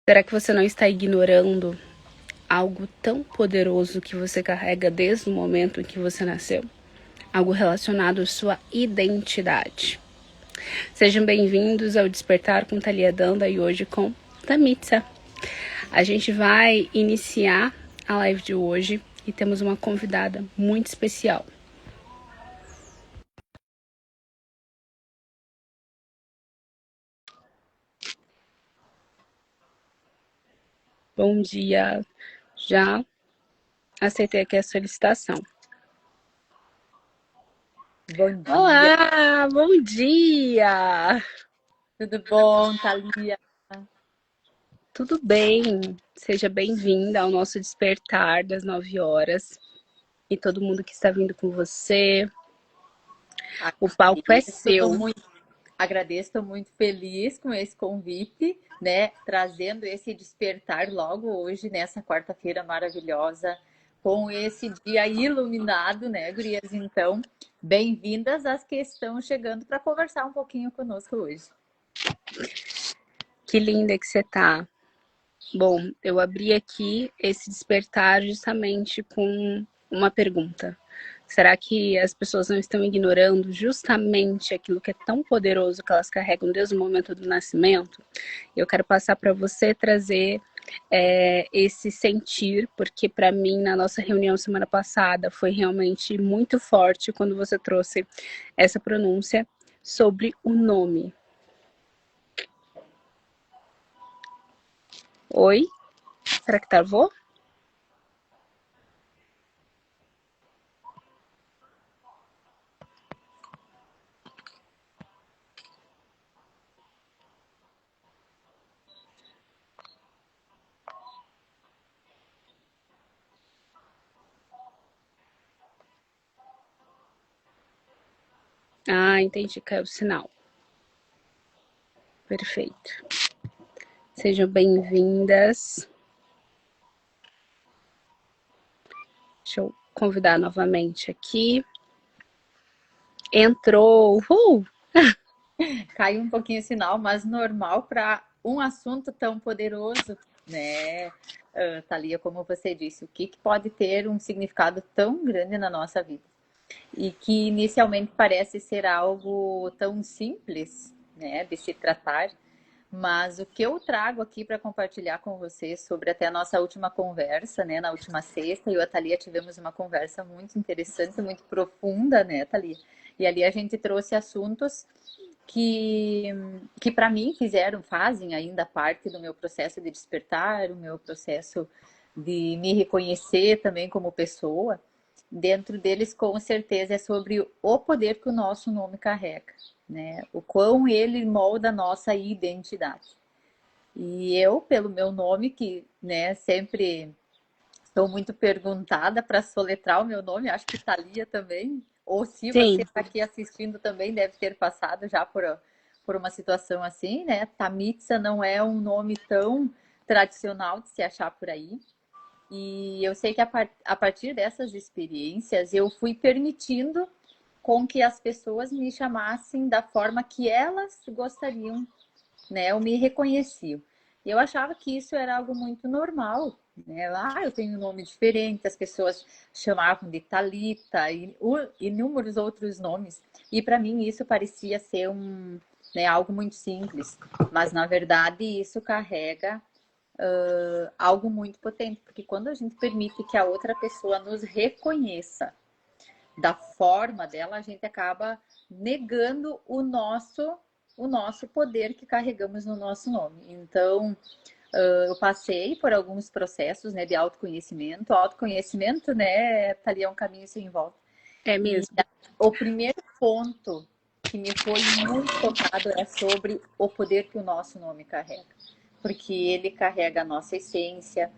Será que você não está ignorando algo tão poderoso que você carrega desde o momento em que você nasceu? Algo relacionado à sua identidade. Sejam bem-vindos ao Despertar com Thalia Danda e hoje com Tamitsa. A gente vai iniciar a live de hoje e temos uma convidada muito especial. Bom dia, já aceitei aqui a solicitação. Bom dia. Olá, bom dia! Tudo bom, Thalia? Tudo bem? Seja bem-vinda ao nosso Despertar das 9 horas. E todo mundo que está vindo com você. O palco é seu. Agradeço, estou muito feliz com esse convite, né? Trazendo esse despertar logo hoje, nessa quarta-feira maravilhosa, com esse dia iluminado, né, gurias? Então, bem-vindas às que estão chegando para conversar um pouquinho conosco hoje. Que linda que você tá. Bom, eu abri aqui esse despertar justamente com uma pergunta. Será que as pessoas não estão ignorando justamente aquilo que é tão poderoso que elas carregam desde o momento do nascimento? Eu quero passar para você trazer esse sentir, porque para mim, na nossa reunião semana passada, foi realmente muito forte quando você trouxe essa pronúncia sobre o nome. Oi? Será que travou? Ah, entendi, caiu o sinal. Perfeito. Sejam bem-vindas. Deixa eu convidar novamente aqui. Entrou! Caiu um pouquinho o sinal, mas normal para um assunto tão poderoso, né, Thalia, como você disse, o que pode ter um significado tão grande na nossa vida? E que inicialmente parece ser algo tão simples, né, de se tratar, mas o que eu trago aqui para compartilhar com vocês sobre até a nossa última conversa, né, na última sexta, eu e a Thalia tivemos uma conversa muito interessante, muito profunda, né, Thalia? E ali a gente trouxe assuntos que para mim fazem ainda parte do meu processo de despertar, o meu processo de me reconhecer também como pessoa. Dentro deles, com certeza, é sobre o poder que o nosso nome carrega, né? O quão ele molda a nossa identidade. E eu, pelo meu nome, que, né, sempre estou muito perguntada para soletrar o meu nome, acho que Thalia também, ou se você Sim, está aqui assistindo também deve ter passado já por uma situação assim, né? Tamitsa não é um nome tão tradicional de se achar por aí. E eu sei que a partir dessas experiências eu fui permitindo com que as pessoas me chamassem da forma que elas gostariam, né? Ou me reconheciam. Eu achava que isso era algo muito normal, né? Lá eu tenho um nome diferente, as pessoas chamavam de Talita e inúmeros outros nomes. E para mim isso parecia ser né, algo muito simples, mas na verdade isso carrega algo muito potente, porque quando a gente permite que a outra pessoa nos reconheça da forma dela, a gente acaba negando o nosso poder que carregamos no nosso nome. Então, eu passei por alguns processos, né, de autoconhecimento. O autoconhecimento, né, tá ali é um caminho sem volta. é E mesmo. o primeiro ponto que me foi muito tocado é sobre o poder que o nosso nome carrega. Porque ele carrega a nossa essência,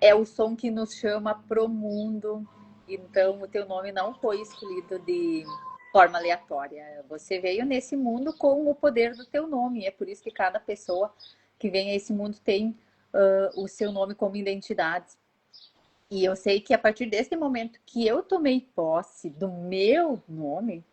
é o som que nos chama pro mundo. Então, o teu nome não foi escolhido de forma aleatória. Você veio nesse mundo com o poder do teu nome. É por isso que cada pessoa que vem a esse mundo tem o seu nome como identidade. E eu sei que a partir desse momento que eu tomei posse do meu nome,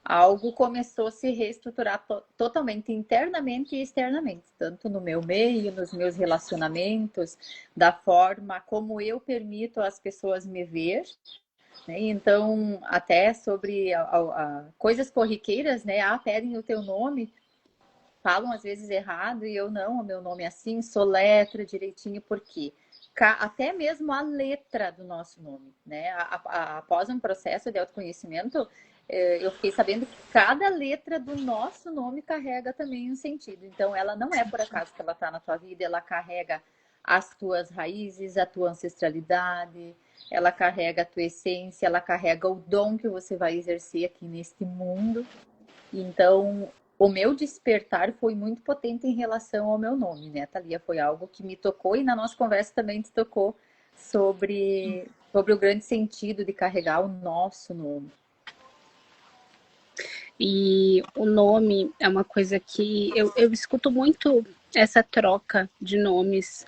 algo começou a se reestruturar totalmente internamente e externamente, tanto no meu meio, nos meus relacionamentos, da forma como eu permito as pessoas me ver, né? Então, até sobre coisas corriqueiras, né? Ah, pedem o teu nome, falam às vezes errado e eu não, o meu nome é assim, soletra direitinho, por quê? Até mesmo a letra do nosso nome, né? Após um processo de autoconhecimento, eu fiquei sabendo que cada letra do nosso nome carrega também um sentido. Então, ela não é por acaso que ela está na tua vida, ela carrega as tuas raízes, a tua ancestralidade, ela carrega a tua essência, ela carrega o dom que você vai exercer aqui neste mundo. Então, o meu despertar foi muito potente em relação ao meu nome, né, Thalia? Foi algo que me tocou e na nossa conversa também te tocou sobre o grande sentido de carregar o nosso nome. E o nome é uma coisa que eu escuto muito essa troca de nomes,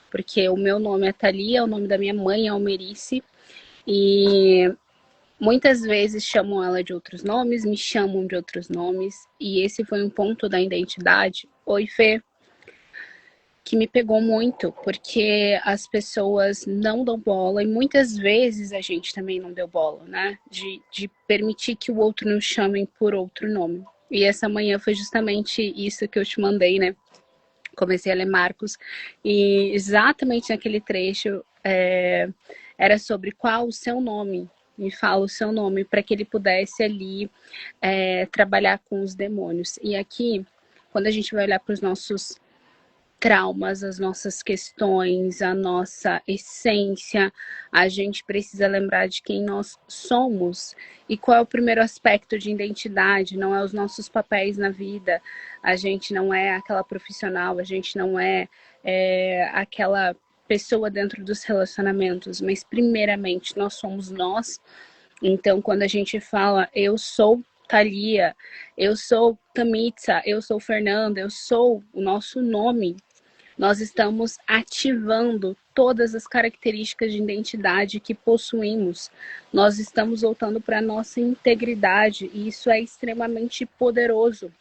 porque o meu nome é Thalia, o nome da minha mãe é Almerice, e muitas vezes chamam ela de outros nomes, me chamam de outros nomes, e esse foi um ponto da identidade. Oi, Fê, que me pegou muito, porque as pessoas não dão bola, e muitas vezes a gente também não deu bola, né? De permitir que o outro nos chame por outro nome. E essa manhã foi justamente isso que eu te mandei, né? Comecei a ler Marcos, e exatamente naquele trecho era sobre qual o seu nome. Me fala o seu nome, para que ele pudesse ali trabalhar com os demônios. E aqui, quando a gente vai olhar para os nossos traumas, as nossas questões, a nossa essência, a gente precisa lembrar de quem nós somos e qual é o primeiro aspecto de identidade. Não é os nossos papéis na vida, a gente não é aquela profissional, a gente não aquela pessoa dentro dos relacionamentos, mas primeiramente nós somos nós. Então, quando a gente fala eu sou Thalia, eu sou Tamitza, eu sou Fernanda, eu sou o nosso nome, nós estamos ativando todas as características de identidade que possuímos. Nós estamos voltando para a nossa integridade e isso é extremamente poderoso,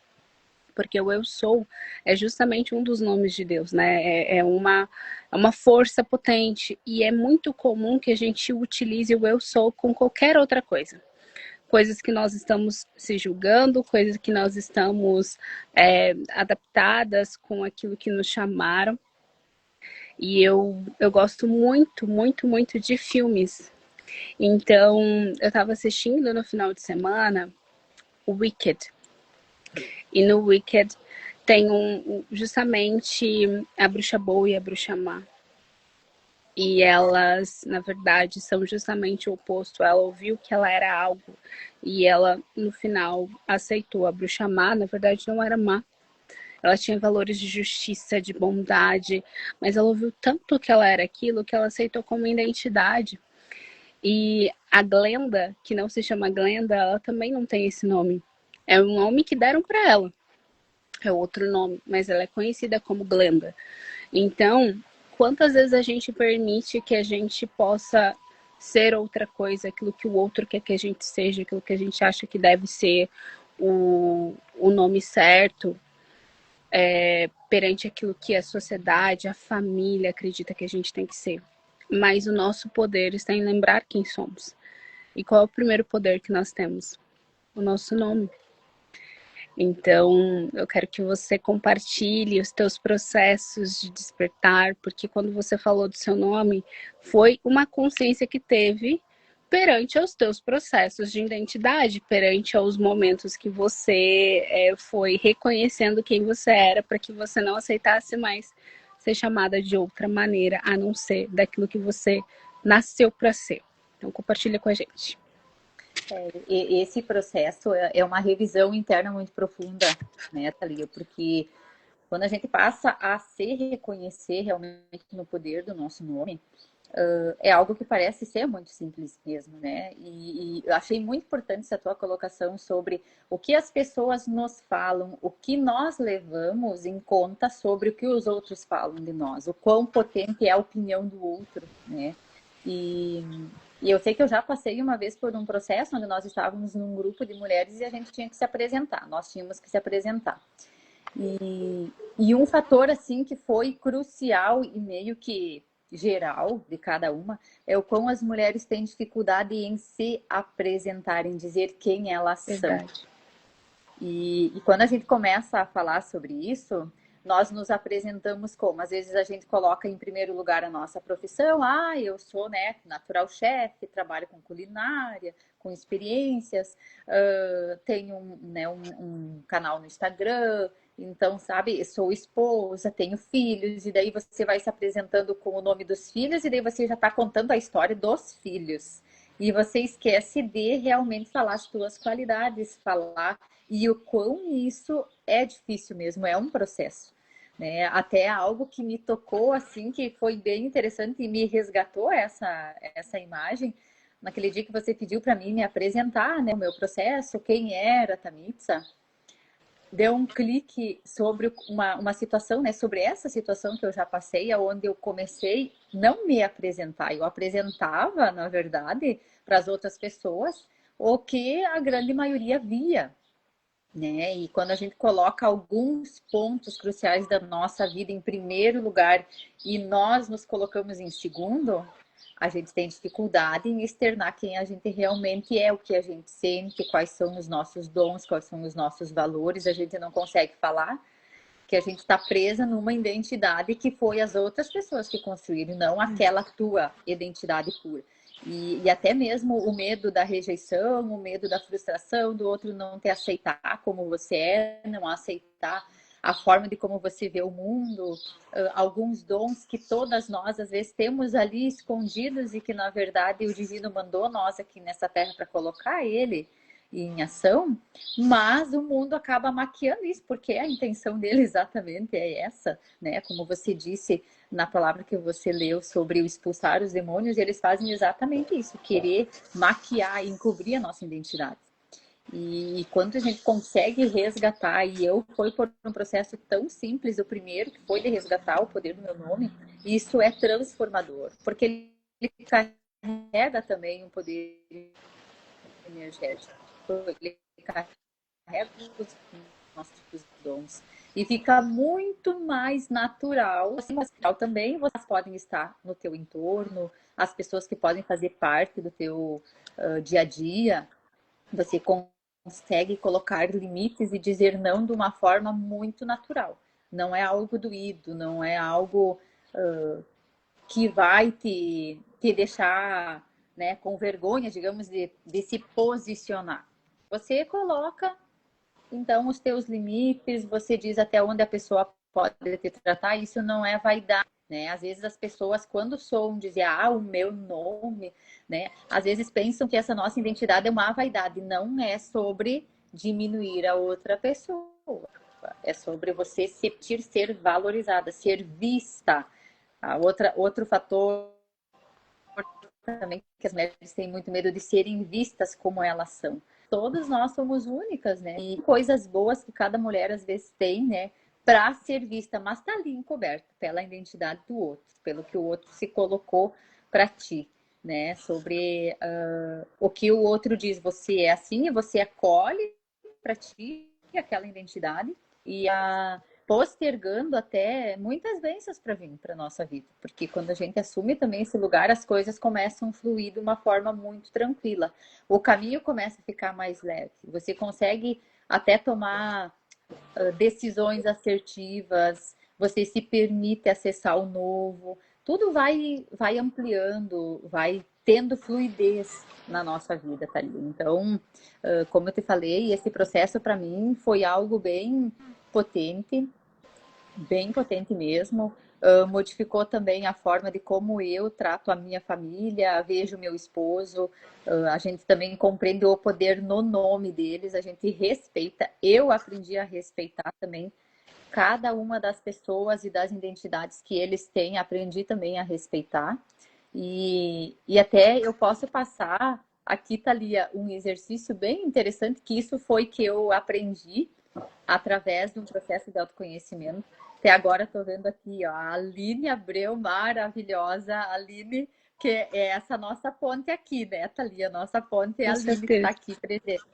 porque o eu sou é justamente um dos nomes de Deus, né? É uma força potente e é muito comum que a gente utilize o eu sou com qualquer outra coisa. Coisas que nós estamos se julgando, coisas que nós estamos adaptadas com aquilo que nos chamaram. E eu gosto muito, muito, muito de filmes. Então, eu estava assistindo no final de semana o Wicked. E no Wicked tem justamente a bruxa boa e a bruxa má. E elas, na verdade, são justamente o oposto. Ela ouviu que ela era algo e ela, no final, aceitou. A bruxa má, na verdade, não era má. Ela tinha valores de justiça, de bondade, mas ela ouviu tanto que ela era aquilo que ela aceitou como identidade. E a Glenda, que não se chama Glenda, ela também não tem esse nome. É um nome que deram para ela. É outro nome, mas ela é conhecida como Glenda. Então, quantas vezes a gente permite que a gente possa ser outra coisa, aquilo que o outro quer que a gente seja, aquilo que a gente acha que deve ser o nome certo, perante aquilo que a sociedade, a família acredita que a gente tem que ser. Mas o nosso poder está em lembrar quem somos. E qual é o primeiro poder que nós temos? O nosso nome. Então, eu quero que você compartilhe os teus processos de despertar, porque quando você falou do seu nome, foi uma consciência que teve perante aos teus processos de identidade, perante aos momentos que você foi reconhecendo quem você era, para que você não aceitasse mais ser chamada de outra maneira, a não ser daquilo que você nasceu para ser. Então, compartilha com a gente. Esse processo é uma revisão interna muito profunda, né, Thalia? Porque quando a gente passa a se reconhecer realmente no poder do nosso nome, é algo que parece ser muito simples mesmo, né? E eu achei muito importante essa tua colocação sobre o que as pessoas nos falam, o que nós levamos em conta sobre o que os outros falam de nós, o quão potente é a opinião do outro, né? E E eu sei que eu já passei uma vez por um processo onde nós estávamos num grupo de mulheres e a gente tinha que se apresentar, nós tínhamos que se apresentar. E um fator, assim, que foi crucial e meio que geral de cada uma, é o quão as mulheres têm dificuldade em se apresentar, em dizer quem elas são. Verdade. E quando a gente começa a falar sobre isso, nós nos apresentamos como? Às vezes a gente coloca em primeiro lugar a nossa profissão. Ah, eu sou, né, natural chef, trabalho com culinária, com experiências, tenho um canal no Instagram, então, sabe, sou esposa, tenho filhos, e daí você vai se apresentando com o nome dos filhos, e daí você já está contando a história dos filhos. E você esquece de realmente falar as suas qualidades, falar e o quão isso é difícil mesmo, é um processo. Né? Até algo que me tocou, assim, que foi bem interessante e me resgatou essa imagem. Naquele dia que você pediu para mim me apresentar, né, o meu processo, quem era a Tamitza, deu um clique sobre uma situação, né, sobre essa situação que eu já passei, onde eu comecei não me apresentar. Eu apresentava, na verdade, para as outras pessoas o que a grande maioria via, né? E quando a gente coloca alguns pontos cruciais da nossa vida em primeiro lugar e nós nos colocamos em segundo, a gente tem dificuldade em externar quem a gente realmente é, o que a gente sente, quais são os nossos dons, quais são os nossos valores. A gente não consegue falar que a gente está presa numa identidade que foi as outras pessoas que construíram, não aquela tua identidade pura. E até mesmo o medo da rejeição, o medo da frustração, do outro não te aceitar como você é, não aceitar a forma de como você vê o mundo, alguns dons que todas nós às vezes temos ali escondidos e que na verdade o divino mandou nós aqui nessa terra para colocar ele em ação, mas o mundo acaba maquiando isso, porque a intenção dele exatamente é essa, né? Como você disse na palavra que você leu sobre o expulsar os demônios, eles fazem exatamente isso, querer maquiar e encobrir a nossa identidade. E quando a gente consegue resgatar, e eu fui por um processo tão simples, o primeiro, que foi de resgatar o poder do meu nome, isso é transformador, porque ele carrega também um poder energético. Ele carrega os nossos dons. E fica muito mais natural. Assim, natural também, vocês podem estar no teu entorno, as pessoas que podem fazer parte do teu dia a dia. Você consegue colocar limites e dizer não de uma forma muito natural. Não é algo doído, não é algo que vai te deixar, né, com vergonha, digamos, de se posicionar. Você coloca, então, os teus limites, você diz até onde a pessoa pode te tratar, isso não é vaidade, né? Às vezes as pessoas, quando soam dizer, o meu nome, né? Às vezes pensam que essa nossa identidade é uma vaidade, não é sobre diminuir a outra pessoa. É sobre você se sentir ser valorizada, ser vista. Outro fator também que as mulheres têm muito medo de serem vistas como elas são. Todas nós somos únicas, né? E coisas boas que cada mulher às vezes tem, né? Para ser vista, mas tá ali encoberto pela identidade do outro, pelo que o outro se colocou para ti, né? Sobre o que o outro diz, você é assim e você acolhe para ti aquela identidade e postergando até muitas bênçãos para vir para nossa vida, porque quando a gente assume também esse lugar, as coisas começam a fluir de uma forma muito tranquila. O caminho começa a ficar mais leve. Você consegue até tomar decisões assertivas, você se permite acessar o novo. Tudo vai ampliando, vai tendo fluidez na nossa vida, Thalia. Então, como eu te falei, esse processo para mim foi algo bem potente mesmo. Modificou também a forma de como eu trato a minha família, vejo meu esposo. A gente também compreende o poder no nome deles, a gente respeita. Eu aprendi a respeitar também cada uma das pessoas e das identidades que eles têm, aprendi também a respeitar. E até eu posso passar aqui, Thalia, um exercício bem interessante, que isso foi que eu aprendi através de um processo de autoconhecimento. Até agora estou vendo aqui, ó, a Aline Abreu, maravilhosa. Aline, que é essa nossa ponte aqui, né, Thalia? A nossa ponte é a Com Aline que está certeza. aqui presente.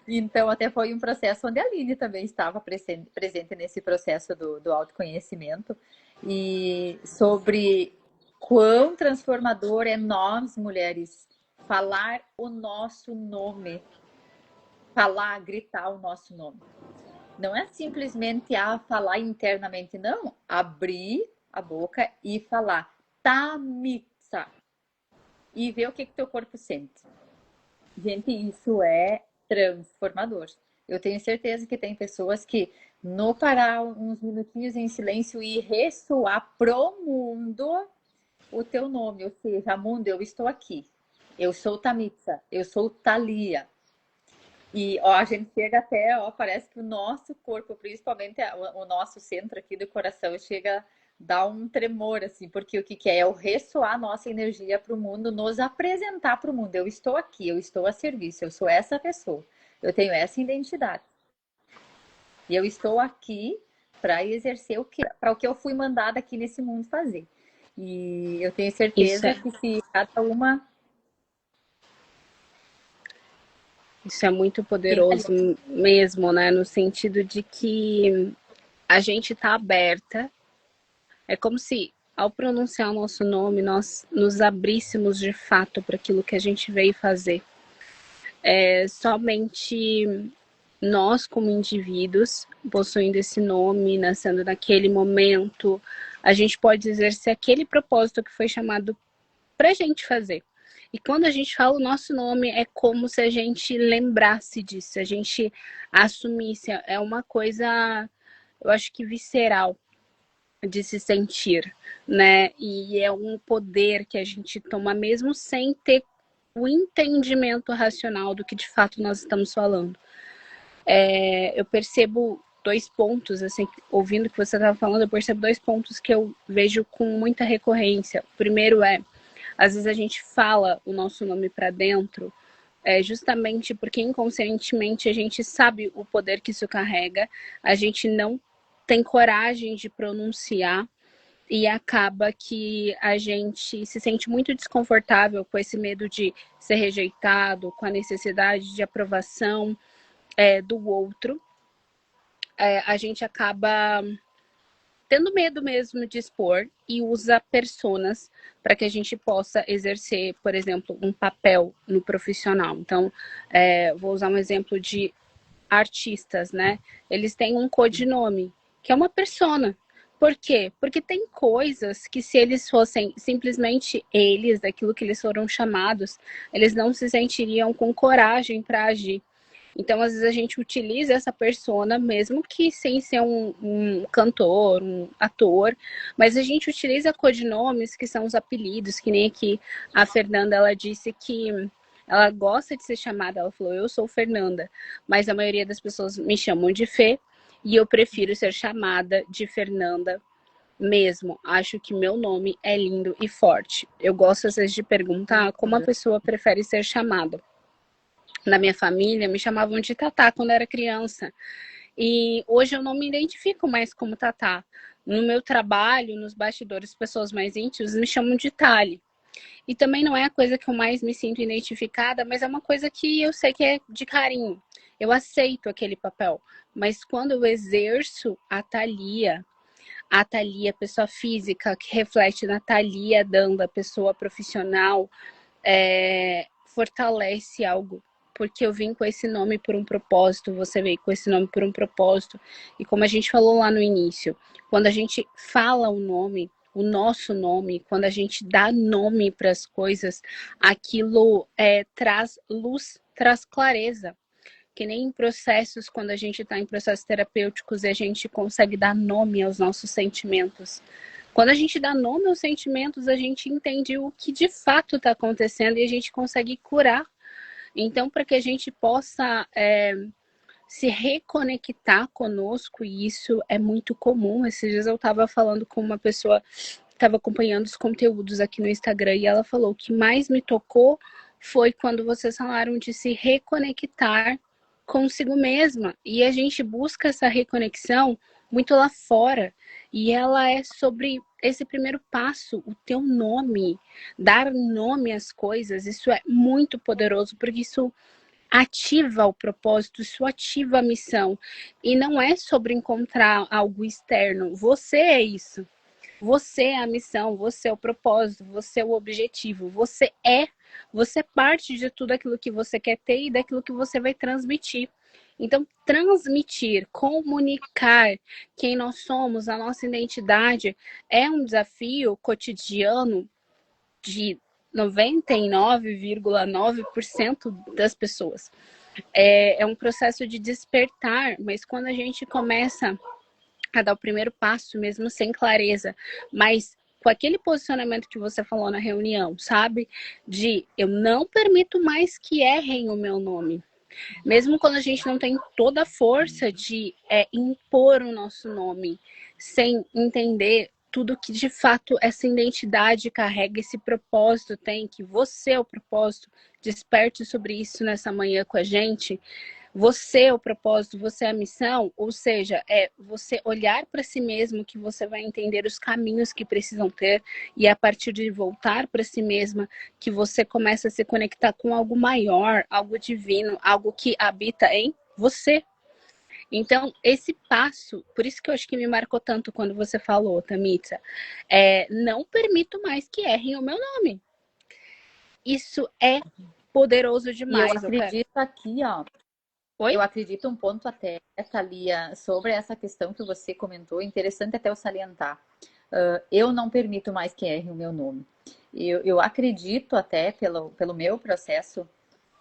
Então, até foi um processo onde a Aline também estava presente nesse processo do autoconhecimento e sobre quão transformador é nós, mulheres, falar o nosso nome, falar, gritar o nosso nome. Não é simplesmente falar internamente, não. Abrir a boca e falar Tamitsa e ver o que teu corpo sente. Gente, isso é transformador. Eu tenho certeza que tem pessoas que, no parar uns minutinhos em silêncio e ressoar pro mundo o teu nome, ou seja, mundo, eu estou aqui. Eu sou Tamitsa, eu sou Thalia. E ó, a gente chega até, ó, parece que o nosso corpo, principalmente o nosso centro aqui do coração, chega a dar um tremor, assim, porque o que, que é? É o ressoar a nossa energia para o mundo, nos apresentar para o mundo. Eu estou aqui, eu estou a serviço, eu sou essa pessoa, eu tenho essa identidade. E eu estou aqui para exercer para o que eu fui mandada aqui nesse mundo fazer. E eu tenho Isso certeza é, que se cada uma. isso é muito Sim, poderoso mesmo, né? No sentido de que a gente está aberta. É como se, ao pronunciar o nosso nome, nós nos abríssemos de fato para aquilo que a gente veio fazer. Somente nós, como indivíduos, possuindo esse nome, nascendo naquele momento, a gente pode exercer aquele propósito que foi chamado para a gente fazer. E quando a gente fala o nosso nome, é como se a gente lembrasse disso, a gente assumisse. É uma coisa, eu acho que visceral de se sentir, né? E é um poder que a gente toma mesmo sem ter o entendimento racional do que de fato nós estamos falando. Eu percebo dois pontos, assim, ouvindo o que você estava falando, eu percebo dois pontos que eu vejo com muita recorrência. O primeiro é, às vezes a gente fala o nosso nome para dentro, justamente porque inconscientemente a gente sabe o poder que isso carrega, a gente não tem coragem de pronunciar e acaba que a gente se sente muito desconfortável com esse medo de ser rejeitado, com a necessidade de aprovação do outro. A gente acaba tendo medo mesmo de expor e usa personas para que a gente possa exercer, por exemplo, um papel no profissional. Então, vou usar um exemplo de artistas, né? Eles têm um codinome, que é uma persona. Por quê? Porque tem coisas que se eles fossem simplesmente eles, daquilo que eles foram chamados, eles não se sentiriam com coragem para agir. Então, às vezes, a gente utiliza essa persona, mesmo que sem ser um cantor, um ator, mas a gente utiliza codinomes, que são os apelidos, que nem aqui a Fernanda, ela disse que ela gosta de ser chamada, ela falou, eu sou Fernanda, mas a maioria das pessoas me chamam de Fê, e eu prefiro ser chamada de Fernanda mesmo. Acho que meu nome é lindo e forte. Eu gosto, às vezes, de perguntar como a pessoa prefere ser chamada. Na minha família, me chamavam de Tatá quando eu era criança. E hoje eu não me identifico mais como Tatá. No meu trabalho, nos bastidores, pessoas mais íntimas me chamam de Tali. E também não é a coisa que eu mais me sinto identificada, mas é uma coisa que eu sei que é de carinho. Eu aceito aquele papel. Mas quando eu exerço a Thalia, pessoa física, que reflete na Thalia Danda, pessoa profissional, fortalece algo. Porque eu vim com esse nome por um propósito, você veio com esse nome por um propósito. E como a gente falou lá no início, quando a gente fala o nome, o nosso nome, quando a gente dá nome para as coisas, aquilo traz luz, traz clareza. Que nem em processos, quando a gente está em processos terapêuticos e a gente consegue dar nome aos nossos sentimentos. Quando a gente dá nome aos sentimentos, a gente entende o que de fato está acontecendo e a gente consegue curar. Então, para que a gente possa se reconectar conosco, e isso é muito comum. Esses dias eu estava falando com uma pessoa que estava acompanhando os conteúdos aqui no Instagram e ela falou: o que mais me tocou foi quando vocês falaram de se reconectar consigo mesma. E a gente busca essa reconexão muito lá fora. E ela é sobre esse primeiro passo, o teu nome, dar nome às coisas. Isso é muito poderoso, porque isso ativa o propósito, isso ativa a missão. E não é sobre encontrar algo externo. Você é isso. Você é a missão, você é o propósito, você é o objetivo. Você parte de tudo aquilo que você quer ter e daquilo que você vai transmitir. Então, transmitir, comunicar quem nós somos, a nossa identidade, é um desafio cotidiano de 99,9% das pessoas. É um processo de despertar, mas quando a gente começa a dar o primeiro passo, mesmo sem clareza, mas com aquele posicionamento que você falou na reunião, sabe? De eu não permito mais que errem o meu nome. Mesmo quando a gente não tem toda a força de impor o nosso nome, sem entender tudo que de fato essa identidade carrega, esse propósito tem, que você é o propósito, desperte sobre isso nessa manhã com a gente. Você é o propósito, você é a missão, ou seja, é você olhar para si mesmo que você vai entender os caminhos que precisam ter e a partir de voltar para si mesma que você começa a se conectar com algo maior, algo divino, algo que habita em você. Então, esse passo, por isso que eu acho que me marcou tanto quando você falou, Tamitza, não permito mais que errem o meu nome. Isso é poderoso E eu demais, eu quero. acredito aqui, ó, Oi? eu acredito um ponto até, Thalia, sobre essa questão que você comentou, interessante até eu salientar. Eu não permito mais que erre o meu nome. Eu acredito até, pelo meu processo,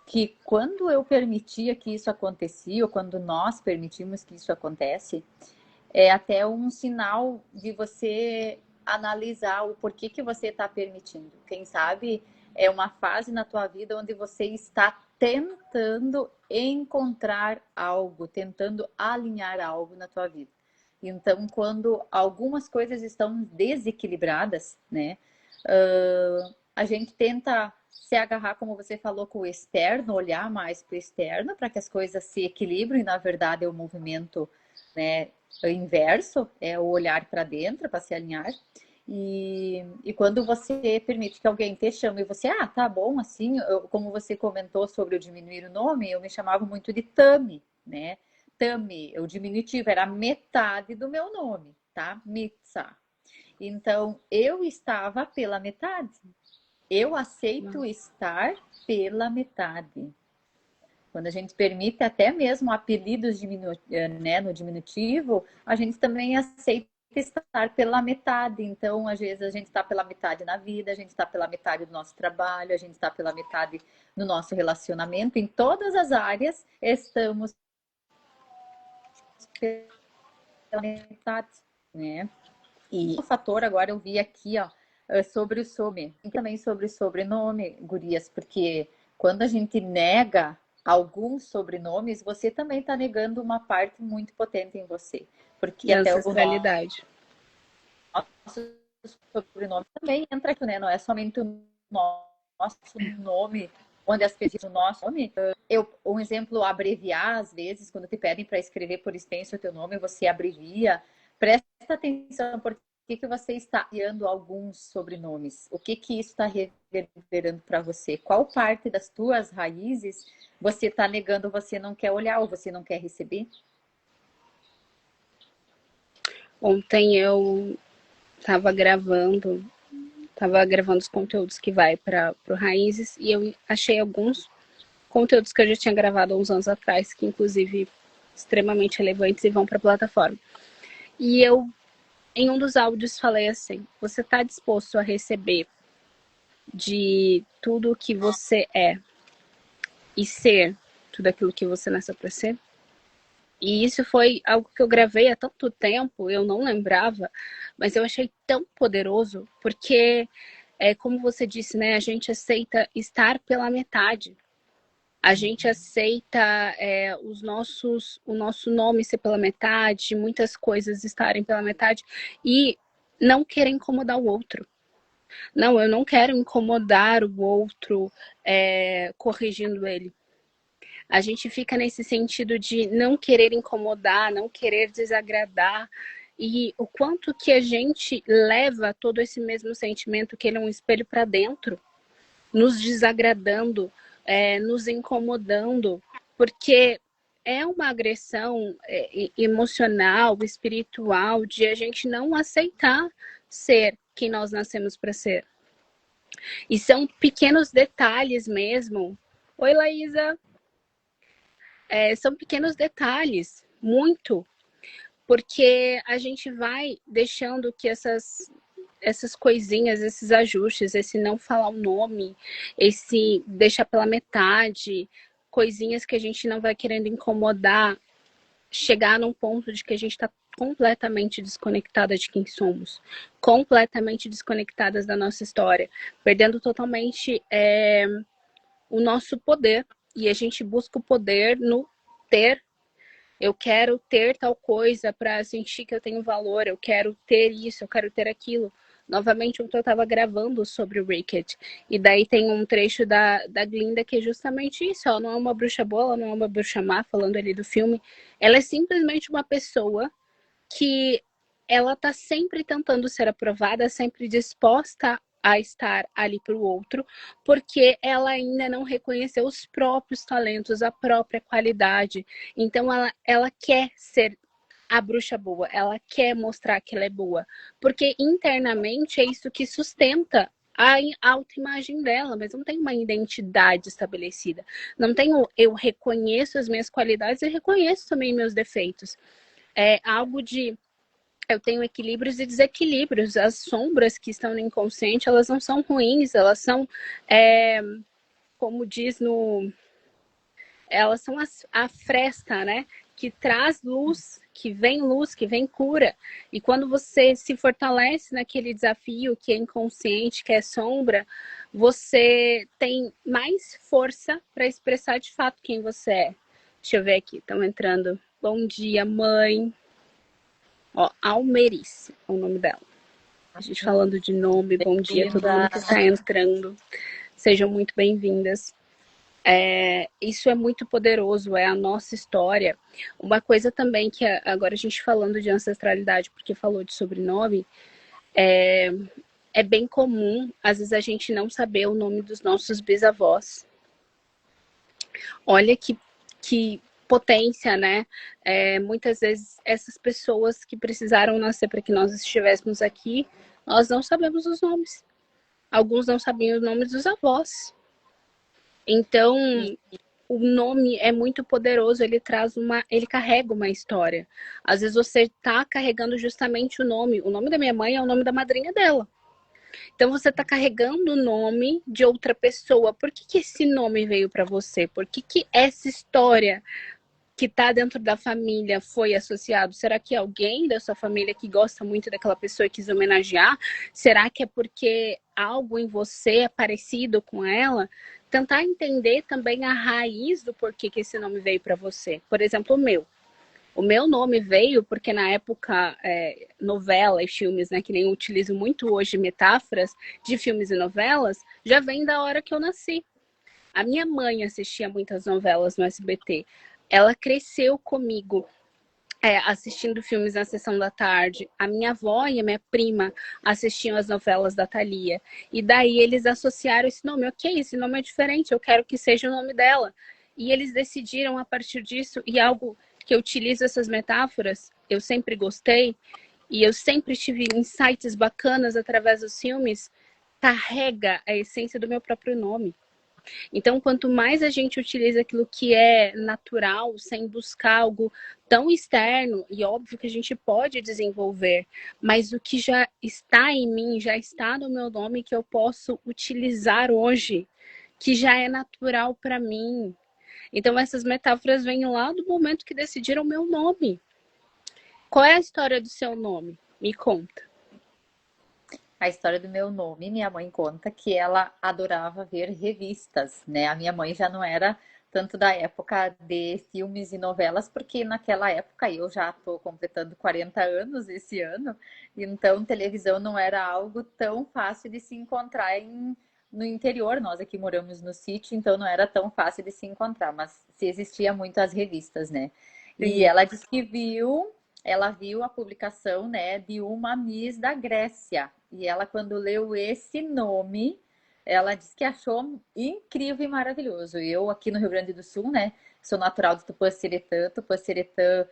que quando eu permitia que isso acontecia, ou quando nós permitimos que isso acontece, é até um sinal de você analisar o porquê que você está permitindo. Quem sabe é uma fase na tua vida onde você está tentando encontrar algo, tentando alinhar algo na tua vida. Então, quando algumas coisas estão desequilibradas, né, a gente tenta se agarrar, como você falou, com o externo, olhar mais para o externo, para que as coisas se equilibrem. Na verdade, é o movimento, né, inverso, é o olhar para dentro, para se alinhar. E quando você permite que alguém te chame e você, tá bom, assim, como você comentou sobre o diminuir o nome, eu me chamava muito de Tami, né? Tami, o diminutivo era metade do meu nome, tá? Mitsa. Então, eu estava pela metade. Eu aceito estar pela metade. Quando a gente permite até mesmo apelidos né, no diminutivo, a gente também aceita estar pela metade. Então, às vezes, a gente está pela metade na vida, a gente está pela metade do nosso trabalho, a gente está pela metade no nosso relacionamento. Em todas as áreas, estamos pela metade, né? E o fator, agora eu vi aqui, ó, sobre o some, e também sobre o sobrenome, gurias, porque quando a gente nega alguns sobrenomes, você também está negando uma parte muito potente em você. Porque Da até o ancestralidade. nosso sobrenome também entra aqui, né? Não é somente o nosso nome, onde as pessoas o nosso nome. Um exemplo, abreviar, às vezes, quando te pedem para escrever por extenso o teu nome, você abrevia. Presta atenção, porque que você está criando alguns sobrenomes? O que isso está reverberando para você? Qual parte das tuas raízes você está negando, você não quer olhar ou você não quer receber? Ontem eu estava gravando os conteúdos que vai para o Raízes e eu achei alguns conteúdos que eu já tinha gravado há uns anos atrás, que inclusive extremamente relevantes e vão para a plataforma. E eu, em um dos áudios, falei assim: você está disposto a receber de tudo que você é e ser tudo aquilo que você nasceu para ser? E isso foi algo que eu gravei há tanto tempo, eu não lembrava, mas eu achei tão poderoso, porque, como você disse, né, a gente aceita estar pela metade. A gente aceita o nosso nome ser pela metade, muitas coisas estarem pela metade, e não querer incomodar o outro. Não, eu não quero incomodar o outro corrigindo ele. A gente fica nesse sentido de não querer incomodar, não querer desagradar. e o quanto que a gente leva todo esse mesmo sentimento, que ele é um espelho para dentro, nos desagradando, nos incomodando, porque é uma agressão emocional, espiritual, de a gente não aceitar ser quem nós nascemos para ser. E são pequenos detalhes mesmo. Oi, Laísa. São pequenos detalhes, muito, porque a gente vai deixando que essas coisinhas, esses ajustes, esse não falar o nome, esse deixar pela metade, coisinhas que a gente não vai querendo incomodar, chegar num ponto de que a gente está completamente desconectada de quem somos, completamente desconectadas da nossa história, perdendo totalmente o nosso poder. E a gente busca o poder no ter. Eu quero ter tal coisa para sentir que eu tenho valor, eu quero ter isso, eu quero ter aquilo. Novamente, ontem eu estava gravando sobre o Ricket, e daí tem um trecho da Glinda que é justamente isso. Ela não é uma bruxa boa, ela não é uma bruxa má, falando ali do filme. Ela é simplesmente uma pessoa que ela tá sempre tentando ser aprovada, sempre disposta a estar ali para o outro, porque ela ainda não reconheceu os próprios talentos, a própria qualidade. Então ela quer ser a bruxa boa, ela quer mostrar que ela é boa, porque internamente é isso que sustenta a autoimagem dela, mas não tem uma identidade estabelecida. Não tenho, eu reconheço as minhas qualidades e reconheço também meus defeitos. É algo de eu tenho equilíbrios e desequilíbrios. As sombras que estão no inconsciente, elas não são ruins, elas são, como diz no. Elas são a fresta, né? Que traz luz, que vem cura. E quando você se fortalece naquele desafio que é inconsciente, que é sombra, você tem mais força para expressar de fato quem você é. Deixa eu ver aqui, estão entrando. Bom dia, mãe. Ó, Almerice é o nome dela. A gente falando de nome, bom dia a todo mundo que está entrando. Sejam muito bem-vindas. Isso é muito poderoso, é a nossa história. Uma coisa também que agora a gente falando de ancestralidade, porque falou de sobrenome, é bem comum, às vezes, a gente não saber o nome dos nossos bisavós. Olha que potência, né? Muitas vezes essas pessoas que precisaram nascer para que nós estivéssemos aqui, nós não sabemos os nomes. Alguns não sabiam os nomes dos avós. Então, o nome é muito poderoso, ele carrega uma história. Às vezes você está carregando justamente o nome da minha mãe é o nome da madrinha dela. Então você está carregando o nome de outra pessoa. Por que esse nome veio para você? Por que essa história que está dentro da família foi associado? Será que alguém da sua família que gosta muito daquela pessoa e quis homenagear? Será que é porque algo em você é parecido com ela? Tentar entender também a raiz do porquê que esse nome veio para você. Por exemplo, o meu. O meu nome veio porque na época, novela e filmes, né, que nem eu utilizo muito hoje metáforas de filmes e novelas, já vem da hora que eu nasci. A minha mãe assistia muitas novelas no SBT. Ela cresceu comigo, assistindo filmes na sessão da tarde. A minha avó e a minha prima assistiam as novelas da Thalia. E daí eles associaram esse nome. Ok, esse nome é diferente, eu quero que seja o nome dela. E eles decidiram a partir disso, e algo que eu utilizo essas metáforas, eu sempre gostei, e eu sempre tive insights bacanas através dos filmes, carrega a essência do meu próprio nome. Então, quanto mais a gente utiliza aquilo que é natural, sem buscar algo tão externo, e óbvio que a gente pode desenvolver, mas o que já está em mim, já está no meu nome, que eu posso utilizar hoje, que já é natural para mim. Então, essas metáforas vêm lá do momento que decidiram o meu nome. Qual é a história do seu nome? Me conta. A história do meu nome, minha mãe conta que ela adorava ver revistas, né? A minha mãe já não era tanto da época de filmes e novelas, porque naquela época eu já estou completando 40 anos esse ano, então televisão não era algo tão fácil de se encontrar no interior. Nós aqui moramos no sítio, então não era tão fácil de se encontrar, mas se existia muito as revistas, né? E Sim. ela disse que viu ela viu a publicação, né, de uma Miss da Grécia. E ela, quando leu esse nome, ela disse que achou incrível e maravilhoso. Eu, aqui no Rio Grande do Sul, né, sou natural de Tupanciretã. Tupanciretã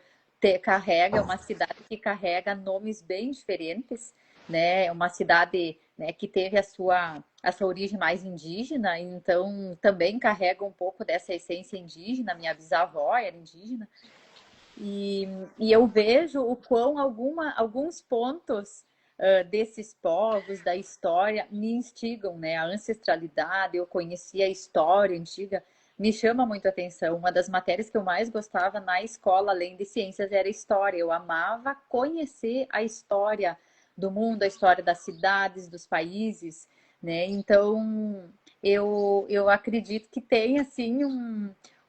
carrega, é uma cidade que carrega nomes bem diferentes, né? É uma cidade, né, que teve a sua origem mais indígena, então também carrega um pouco dessa essência indígena. Minha bisavó era indígena. E eu vejo o quão alguns pontos desses povos, da história, me instigam, né? A ancestralidade, eu conheci a história antiga, me chama muito a atenção. Uma das matérias que eu mais gostava na escola, além de ciências, era história. Eu amava conhecer a história do mundo, a história das cidades, dos países, né? Então, eu acredito que tem, assim,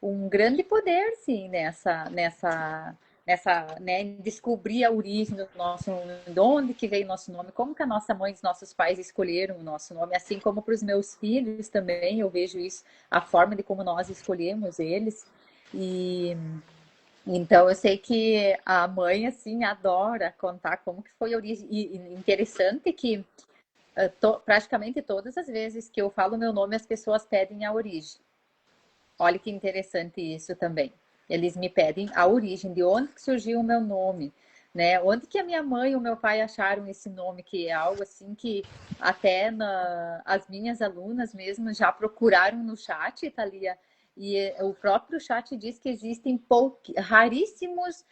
um grande poder, sim, né, em descobrir a origem do nosso nome, de onde que veio o nosso nome, como que a nossa mãe e os nossos pais escolheram o nosso nome, assim como para os meus filhos também, eu vejo isso, a forma de como nós escolhemos eles. E então eu sei que a mãe, assim, adora contar como que foi a origem. E interessante que praticamente todas as vezes que eu falo meu nome, as pessoas pedem a origem. Olha que interessante isso também. Eles me pedem a origem, de onde que surgiu o meu nome, né? Onde que a minha mãe e o meu pai acharam esse nome, que é algo assim que até as minhas alunas mesmo já procuraram no chat, Thalia, e o próprio chat diz que existem raríssimos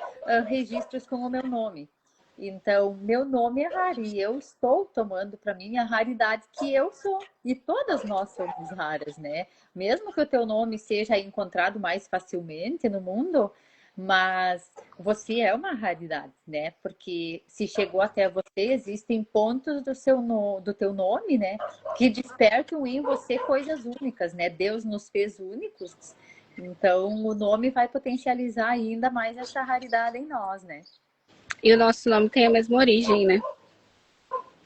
registros com o meu nome. Então, meu nome é raro e eu estou tomando para mim a raridade que eu sou. E todas nós somos raras, né? Mesmo que o teu nome seja encontrado mais facilmente no mundo, mas você é uma raridade, né? Porque se chegou até você, existem pontos do teu nome, né? Que despertam em você coisas únicas, né? Deus nos fez únicos, então o nome vai potencializar ainda mais essa raridade em nós, né? E o nosso nome tem a mesma origem, né?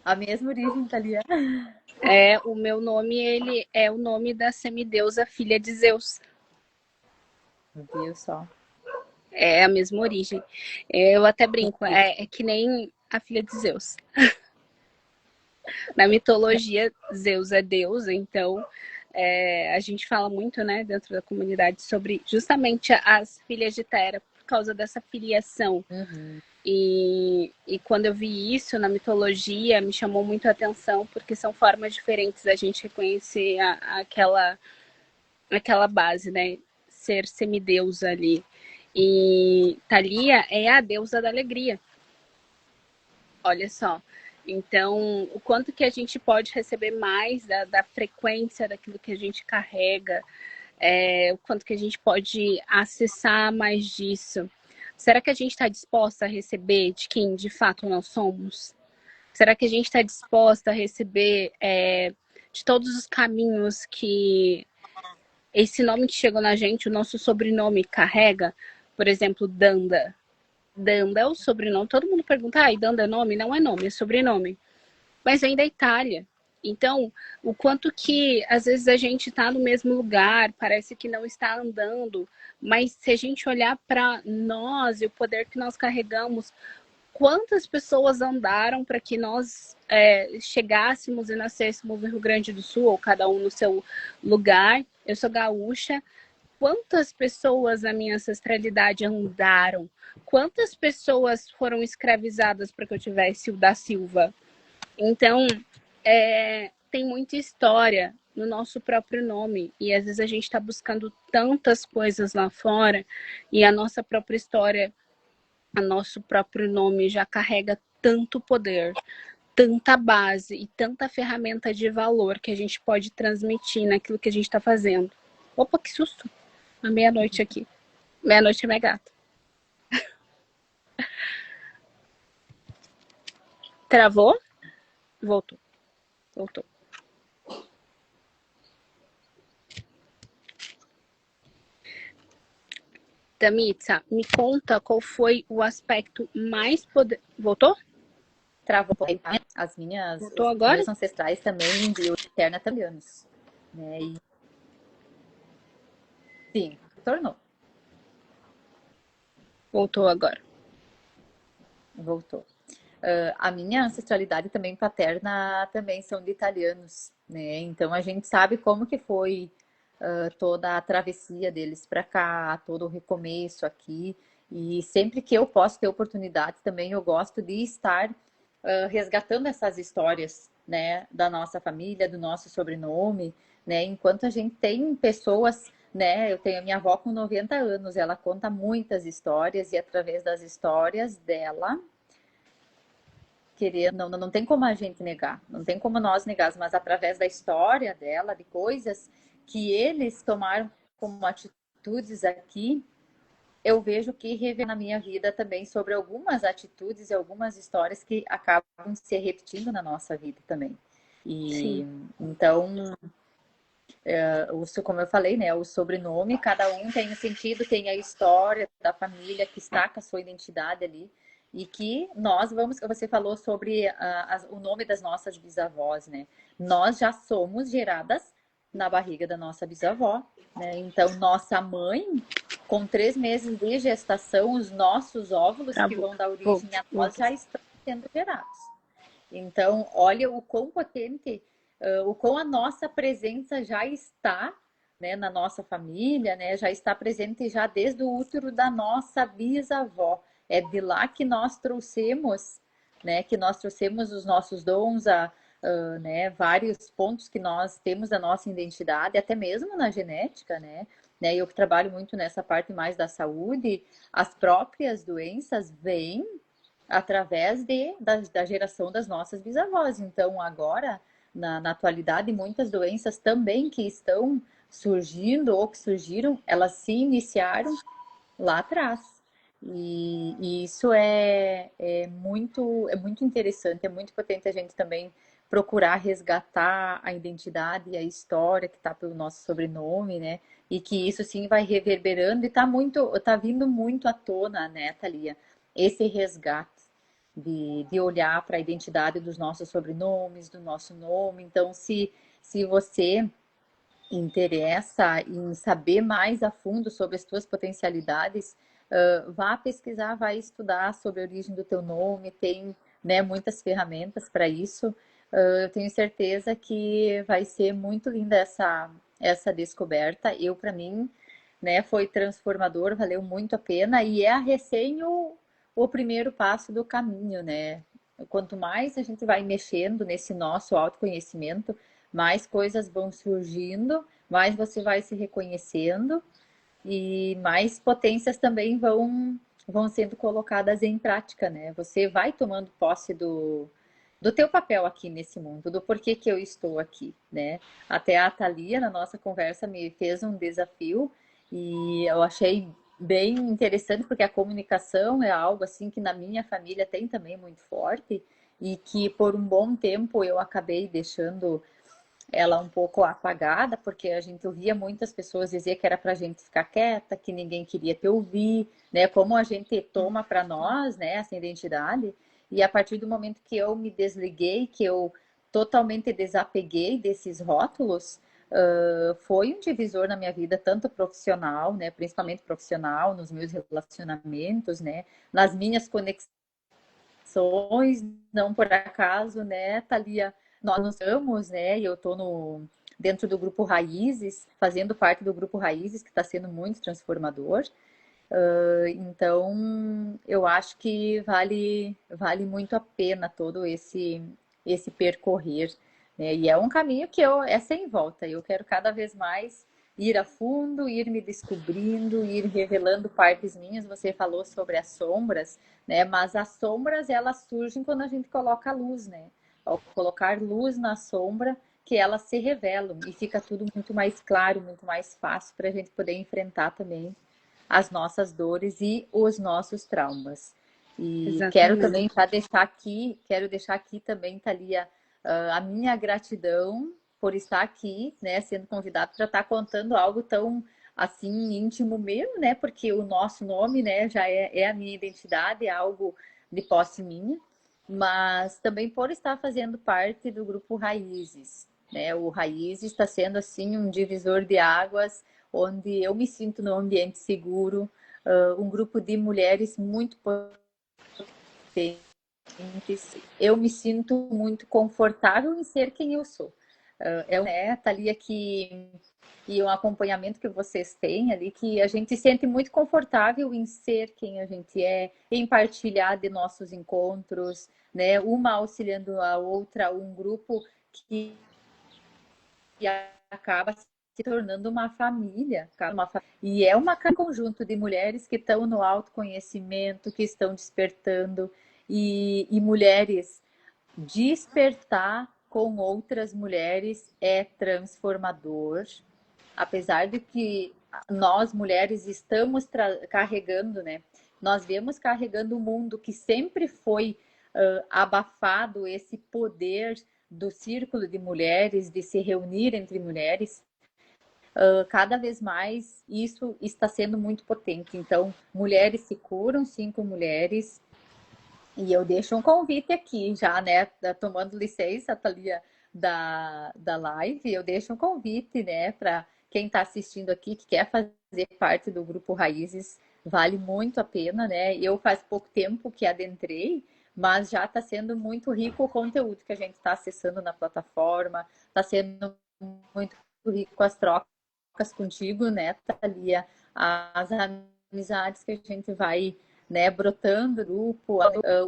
A mesma origem italiana. É, o meu nome, ele é o nome da semideusa filha de Zeus. Viu só? É a mesma origem. Eu até brinco, é que nem a filha de Zeus. Na mitologia, Zeus é Deus, então a gente fala muito, né, dentro da comunidade sobre justamente as filhas de Terra, por causa dessa filiação. Uhum. E quando eu vi isso na mitologia, me chamou muito a atenção, porque são formas diferentes da gente reconhecer aquela base, né? Ser semideusa ali. E Thalia é a deusa da alegria. Olha só. Então, o quanto que a gente pode receber mais da frequência daquilo que a gente carrega, o quanto que a gente pode acessar mais disso. Será que a gente está disposta a receber de quem de fato nós somos? Será que a gente está disposta a receber de todos os caminhos que esse nome que chegou na gente, o nosso sobrenome carrega? Por exemplo, Danda. Danda é o sobrenome. Todo mundo pergunta, Danda é nome? Não é nome, é sobrenome. Mas vem da Itália. Então, o quanto que às vezes a gente está no mesmo lugar, parece que não está andando, mas se a gente olhar para nós e o poder que nós carregamos, quantas pessoas andaram para que nós chegássemos e nascêssemos no Rio Grande do Sul, ou cada um no seu lugar? Eu sou gaúcha. Quantas pessoas na minha ancestralidade andaram? Quantas pessoas foram escravizadas para que eu tivesse o da Silva? Então, tem muita história no nosso próprio nome. E às vezes a gente está buscando tantas coisas lá fora e a nossa própria história, o nosso próprio nome já carrega tanto poder, tanta base e tanta ferramenta de valor que a gente pode transmitir naquilo que a gente está fazendo. Opa, que susto! À meia-noite aqui. Meia-noite é minha gata. Travou? Voltou. Voltou. Damitsa, me conta qual foi o aspecto mais poder... Voltou? Travou Voltou os agora? meus ancestrais também de origem terna italianos, né? E, sim, tornou. Voltou agora. Voltou. A minha ancestralidade também paterna também são de italianos, né? Então a gente sabe como que foi toda a travessia deles para cá, todo o recomeço aqui. E sempre que eu posso ter oportunidade também, eu gosto de estar resgatando essas histórias, né, da nossa família, do nosso sobrenome, né? Enquanto a gente tem pessoas, né? Eu tenho a minha avó com 90 anos, ela conta muitas histórias e através das histórias dela querer, não tem como a gente negar, não tem como nós negar, mas através da história dela, de coisas que eles tomaram como atitudes aqui, eu vejo que revela na minha vida também sobre algumas atitudes e algumas histórias que acabam se repetindo na nossa vida também. E Sim. então, como eu falei, né, o sobrenome, cada um tem um sentido, tem a história da família que está com a sua identidade ali. E que nós vamos, você falou sobre o nome das nossas bisavós, né? Nós já somos geradas na barriga da nossa bisavó, né? Então, nossa mãe, com 3 meses de gestação, os nossos óvulos que vão dar origem a nós já estão sendo gerados. Então, olha o quão potente, o quão a nossa presença já está, né, na nossa família, né, já está presente já desde o útero da nossa bisavó. É de lá que nós trouxemos, né, que nós trouxemos os nossos dons, né, vários pontos que nós temos da nossa identidade, até mesmo na genética, né? Eu que trabalho muito nessa parte mais da saúde, as próprias doenças vêm através da geração das nossas bisavós. Então, agora, na atualidade, muitas doenças também que estão surgindo ou que surgiram, elas se iniciaram lá atrás. E isso é muito interessante, é muito potente a gente também procurar resgatar a identidade e a história que está pelo nosso sobrenome, né? E que isso sim vai reverberando e tá vindo muito à tona, né, Thalia? Esse resgate de olhar para a identidade dos nossos sobrenomes, do nosso nome. Então, se você interessa em saber mais a fundo sobre as tuas potencialidades, vá pesquisar, vá estudar sobre a origem do teu nome, tem, né, muitas ferramentas para isso. Eu tenho certeza que vai ser muito linda essa descoberta. Para mim, né, foi transformador, valeu muito a pena e é a recém o primeiro passo do caminho, né? Quanto mais a gente vai mexendo nesse nosso autoconhecimento, mais coisas vão surgindo, mais você vai se reconhecendo e mais potências também vão sendo colocadas em prática, né? Você vai tomando posse do teu papel aqui nesse mundo, do porquê que eu estou aqui, né? Até a Thalia, na nossa conversa, me fez um desafio e eu achei bem interessante, porque a comunicação é algo assim que na minha família tem também muito forte e que por um bom tempo eu acabei deixando ela um pouco apagada, porque a gente ouvia muitas pessoas dizer que era para a gente ficar quieta, que ninguém queria te ouvir, né? Como a gente toma para nós, né, essa identidade. E a partir do momento que eu me desliguei, que eu totalmente desapeguei desses rótulos, foi um divisor na minha vida, tanto profissional, né, principalmente profissional, nos meus relacionamentos, né, nas minhas conexões, não por acaso, né, Thalia, nós nos estamos, né, e eu estou dentro do grupo Raízes, fazendo parte do grupo Raízes, que está sendo muito transformador. Então, eu acho que vale muito a pena todo esse percorrer, né? E é um caminho que é sem volta. Eu quero cada vez mais ir a fundo, ir me descobrindo, ir revelando partes minhas. Você falou sobre as sombras, né? Mas as sombras, elas surgem quando a gente coloca a luz, né? Ao colocar luz na sombra, que elas se revelam e fica tudo muito mais claro, muito mais fácil para a gente poder enfrentar também as nossas dores e os nossos traumas. E quero Exatamente. também quero deixar aqui também, Thalia, a minha gratidão por estar aqui, né, sendo convidado para estar contando algo tão assim íntimo meu, né, porque o nosso nome, né, já é a minha identidade, é algo de posse minha, mas também por estar fazendo parte do grupo Raízes, né, o Raízes está sendo assim um divisor de águas onde eu me sinto num ambiente seguro, um grupo de mulheres muito potentes eu me sinto muito confortável em ser quem eu sou. Tá ali aqui e um acompanhamento que vocês têm ali, que a gente se sente muito confortável em ser quem a gente é, em partilhar de nossos encontros, né? Uma auxiliando a outra, um grupo que acaba se tornando uma família. E é um conjunto de mulheres que estão no autoconhecimento, que estão despertando, e mulheres despertar com outras mulheres é transformador. Apesar de que nós mulheres estamos carregando, né? Nós vemos carregando o mundo que sempre foi abafado, esse poder do círculo de mulheres, de se reunir entre mulheres. Cada vez mais isso está sendo muito potente. Então, mulheres se curam, 5 mulheres. E eu deixo um convite aqui já, né? Tomando licença, Thalia, da live, eu deixo um convite, né, para quem está assistindo aqui, que quer fazer parte do Grupo Raízes, vale muito a pena, né? Eu faz pouco tempo que adentrei, mas já está sendo muito rico o conteúdo que a gente está acessando na plataforma, está sendo muito rico as trocas contigo, né, Thalia? As amizades que a gente vai, né, brotando no grupo,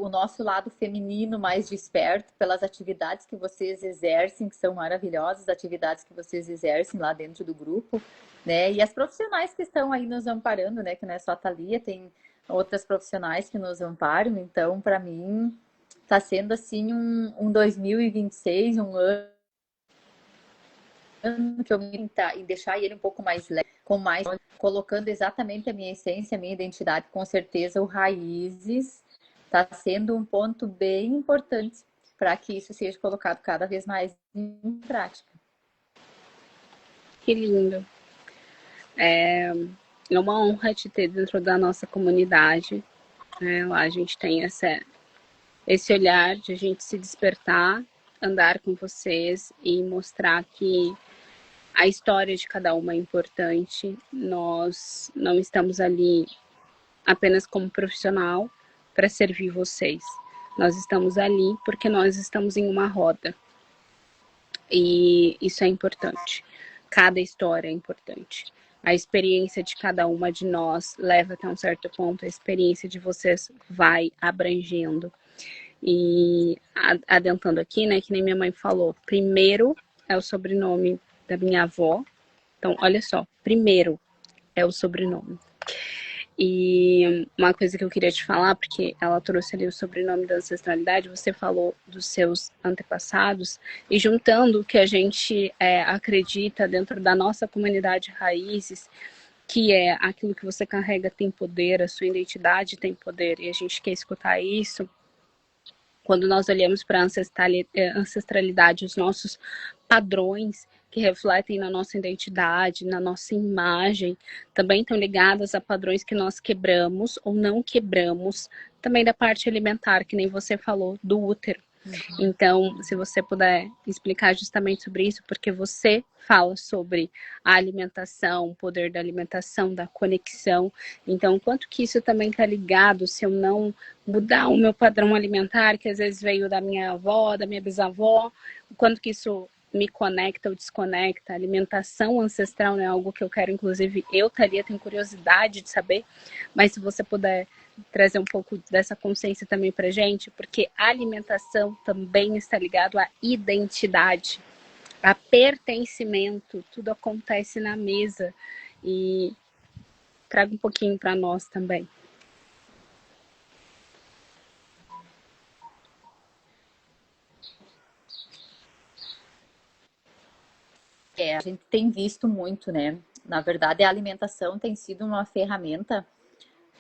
o nosso lado feminino mais desperto pelas atividades que vocês exercem, que são maravilhosas, atividades que vocês exercem lá dentro do grupo, né? E as profissionais que estão aí nos amparando, né? Que não é só a Thalia, tem outras profissionais que nos amparam. Então, para mim, está sendo assim um 2026, um ano que eu me e deixar ele um pouco mais leve, com mais colocando exatamente a minha essência, a minha identidade, com certeza o Raízes está sendo um ponto bem importante para que isso seja colocado cada vez mais em prática. Que lindo. É uma honra te ter dentro da nossa comunidade. Né? Lá a gente tem esse olhar de a gente se despertar, andar com vocês e mostrar que a história de cada uma é importante. Nós não estamos ali apenas como profissional para servir vocês. Nós estamos ali porque nós estamos em uma roda. E isso é importante. Cada história é importante. A experiência de cada uma de nós leva até um certo ponto, a experiência de vocês vai abrangendo. E adentrando aqui, né, que nem minha mãe falou, primeiro é o sobrenome da minha avó. Então, olha só, primeiro é o sobrenome. E uma coisa que eu queria te falar, porque ela trouxe ali o sobrenome da ancestralidade, você falou dos seus antepassados, e juntando o que a gente acredita dentro da nossa comunidade Raízes, que é aquilo que você carrega tem poder, a sua identidade tem poder, e a gente quer escutar isso. Quando nós olhamos para a ancestralidade, os nossos padrões que refletem na nossa identidade, na nossa imagem, também estão ligadas a padrões que nós quebramos ou não quebramos, também da parte alimentar, que nem você falou, do útero. Então, se você puder explicar justamente sobre isso, porque você fala sobre a alimentação, o poder da alimentação, da conexão. Então, quanto que isso também está ligado, se eu não mudar o meu padrão alimentar, que às vezes veio da minha avó, da minha bisavó, o quanto que isso me conecta ou desconecta. A alimentação ancestral não é algo que eu quero, inclusive eu tenho curiosidade de saber, mas se você puder trazer um pouco dessa consciência também pra gente, porque a alimentação também está ligado à identidade, a pertencimento, tudo acontece na mesa. E traga um pouquinho para nós também. A gente tem visto muito, né? Na verdade, a alimentação tem sido uma ferramenta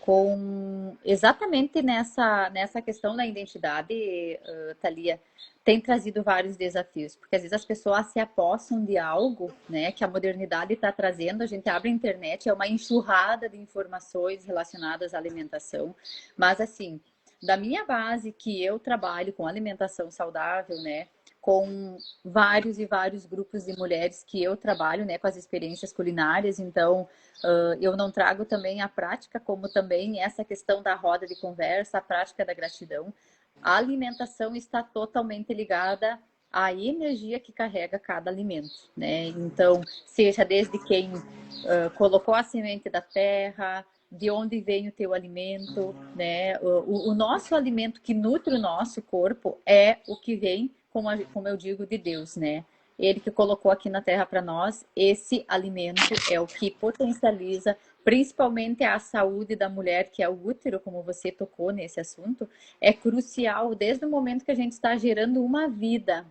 com exatamente nessa questão da identidade, Thalia, tem trazido vários desafios, porque às vezes as pessoas se apossam de algo, né, que a modernidade está trazendo. A gente abre a internet, é uma enxurrada de informações relacionadas à alimentação, mas assim, da minha base, que eu trabalho com alimentação saudável, né, com vários e vários grupos de mulheres que eu trabalho, né, com as experiências culinárias. Então, eu não trago também a prática, como também essa questão da roda de conversa, a prática da gratidão. A alimentação está totalmente ligada à energia que carrega cada alimento, né? Então, seja desde quem colocou a semente da terra, de onde vem o teu alimento, né? O nosso alimento que nutre o nosso corpo é o que vem, como eu digo, de Deus, né? Ele que colocou aqui na terra para nós, esse alimento é o que potencializa principalmente a saúde da mulher, que é o útero, como você tocou nesse assunto, é crucial desde o momento que a gente está gerando uma vida.